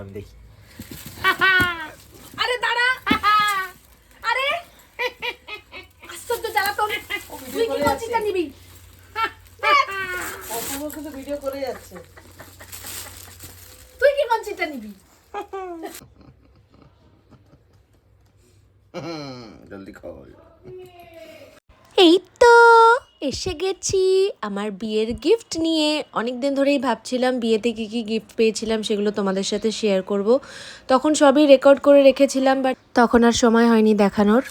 আমি দেখি। আরে দাঁড়া, আরে আশ্চর্য জ্বালাতন। তুই কি কঞ্চিটা নিবি? অপূর্ব কিন্তু ভিডিও করে যাচ্ছে। তুই কি কঞ্চিটা নিবি? জলদি খাও। এই তো এসে গেছি আমার বিয়ের গিফট নিয়ে। অনেক দিন ধরেই ভাবছিলাম বিয়েতে কী কী গিফট পেয়েছিলাম সেগুলো তোমাদের সাথে শেয়ার করব। তখন সবই রেকর্ড করে রেখেছিলাম, বাট তখন আর সময় হয়নি দেখানোর।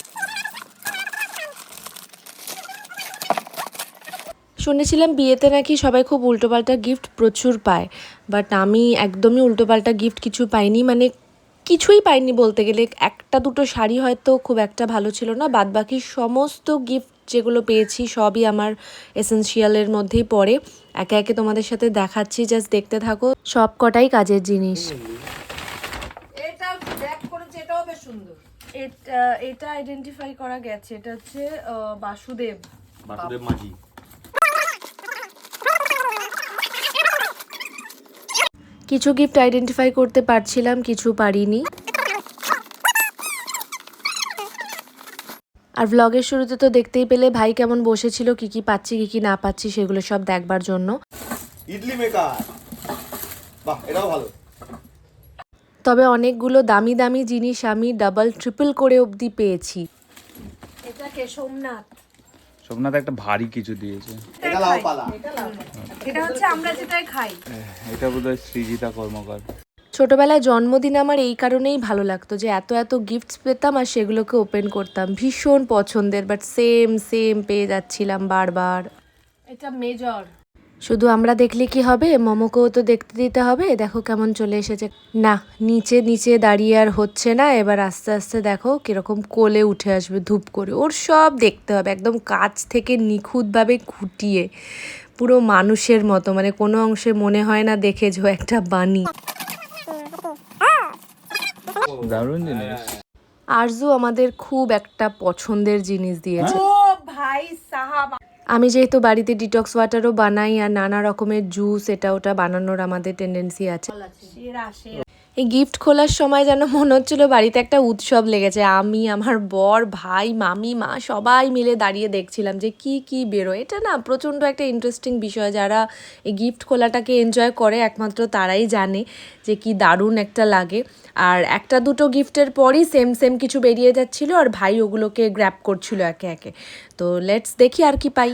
শুনেছিলাম বিয়েতে নাকি সবাই খুব উল্টোপাল্টা গিফট প্রচুর পায়, বাট আমি একদমই উল্টোপাল্টা গিফট কিছু পাইনি। মানে কিছুই পাইনি বলতে গেলে। একটা দুটো শাড়ি হয়তো খুব একটা ভালো ছিল না, বাদবাকি সমস্ত গিফট যেগুলো পেয়েছি সবই আমার এসেনশিয়ালের মধ্যেই পড়ে। একে একে তোমাদের সাথে দেখাচ্ছি, জাস্ট দেখতে থাকো। সব কটাই কাজের জিনিস। এটাও ব্যাক করেছে, এটাও বেশ সুন্দর। এটা আইডেন্টিফাই করা গেছে, এটা হচ্ছে বাসুদেব মাঝি। কিছু গিফট আইডেন্টিফাই করতে পারছিলাম, কিছু পারিনি। আর ব্লগের শুরুতে তো দেখতেই পেলে ভাই কেমন বসেছিল, কি কি পাচ্ছি কি কি না পাচ্ছি সেগুলো সব দেখবার জন্য। ইডলি মেকার, বাহ এটাও ভালো। তবে অনেকগুলো দামি দামি জিনিস আমি ডাবল ট্রিপল করে অবধি পেয়েছি। এটা কে? সোমনাথ। সোমনাথ একটা ভারী কিছু দিয়েছে। এটা লাউ পালা। এটা হচ্ছে আমরা যেটাই খাই। এটা বোধহয় সৃজিতা কর্মকার। ছোটবেলায় জন্মদিন আমার এই কারণেই ভালো লাগতো যে এত এত গিফটস পেতাম আর সেগুলোকে ওপেন করতাম। ভীষণ পছন্দের, বাট সেম সেম পেয়ে যাচ্ছিলাম বারবার। এটা মেজর। শুধু আমরা দেখলে কি হবে, মমকেও তো দেখতে দিতে হবে। দেখো কেমন চলে এসেছে। না, নিচে নিচে দাঁড়িয়ে আর হচ্ছে না, এবার আস্তে আস্তে দেখো কিরকম কোলে উঠে আসবে ধূপ করে। ওর সব দেখতে হবে একদম কাছ থেকে নিখুঁতভাবে খুঁটিয়ে, পুরো মানুষের মতো। মানে কোনো অংশে মনে হয় না দেখে যে ও একটা বানি। দারুণ জিনিস। আরজু আমাদের খুব একটা পছন্দের জিনিস দিয়েছে। ও ভাই সাহাব, আমি যেহেতু বাড়িতে ডিটক্স ওয়াটারও বানাই আর নানা রকমের জুস এটা ওটা বানানোর আমাদের টেন্ডেন্সি আছে। সেরা সেরা। এই গিফট খোলার সময় যেন মনে হচ্ছিল বাড়িতে একটা উৎসব লেগেছে। আমি, আমার বর, ভাই, মামি, মা সবাই মিলে দাঁড়িয়ে দেখছিলাম যে কি কি বেরোয়। এটা না প্রচণ্ড একটা ইন্টারেস্টিং বিষয়। যারা এই গিফট খোলাটাকে এনজয় করে একমাত্র তারাই জানে যে কি দারুণ একটা লাগে। আর একটা দুটো গিফটের পরই সেম সেম কিছু বেরিয়ে যাচ্ছিলো আর ভাই ওগুলোকে গ্র্যাব করছিল একে একে। তো লেটস দেখি আর কি পাই।